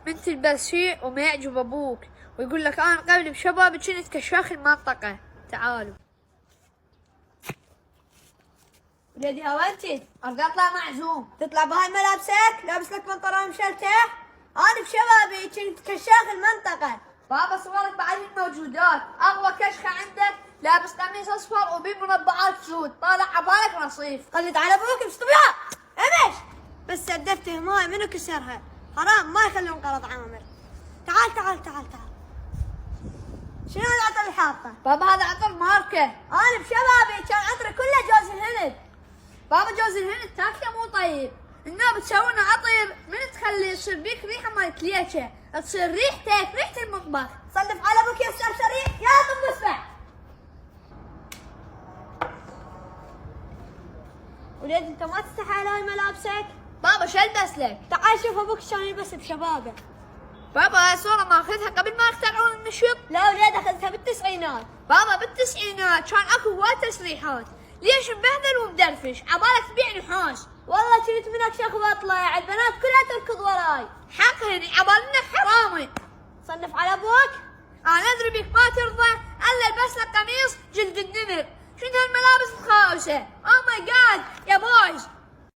من تلبس شيء وما يعجب ابوك ويقول لك انا قبل بشبابي كنت كشاخ المنطقة. تعالوا. وليدي هوانتي اريد اطلع معزوم. تطلع بهاي ملابسك لابس لك بنطلون مشلته؟ انا بشبابي كنت كشاخ المنطقة. بابا صورك بعد الموجودات. اغلى كشخة عندك لابس قميص اصفر وبيه مربعات سود، طالع عبالك رصيف. قلت على ابوك بسطبيان امش. بس سدفته ماي منو كسرها؟ حرام ما يخلون قرض عامر. تعال تعال تعال تعال. شنو العطر اللي حاطه؟ بابا هذا عطر ماركة. انا بشبابي كان عطري كله جوز الهند. بابا جوز الهند تاكله مو طيب، النوب تسوونه عطير من تخلي يصير بيك ريحة مالت ليشة، تصير ريحتك ريحة المطبخ. صنف على ابوك يا سرسري يا طب اسمع. وليد انت ما تستحي على هاي ملابسك؟ بابا شو البس لك؟ تعال شوف ابوك شلون يلبس بشبابه. بابا هاي صورة ماخذها قبل ما يخترعون النشط. لا وليد اخذتها بالتسعينات. بابا بالتسعينات كان اكو هواي تسريحات، ليش مبهذل ومدرفش؟ عبالك تبيع نحاس. والله كنت منك شيخ بطلع يعني البنات كلها تركض وراي. حقهني عبالنا حرامي. صنف على ابوك. انا ادري بك ما ترضى الا البس لك قميص جلد النمر، شنو هالملابس الخاوسة؟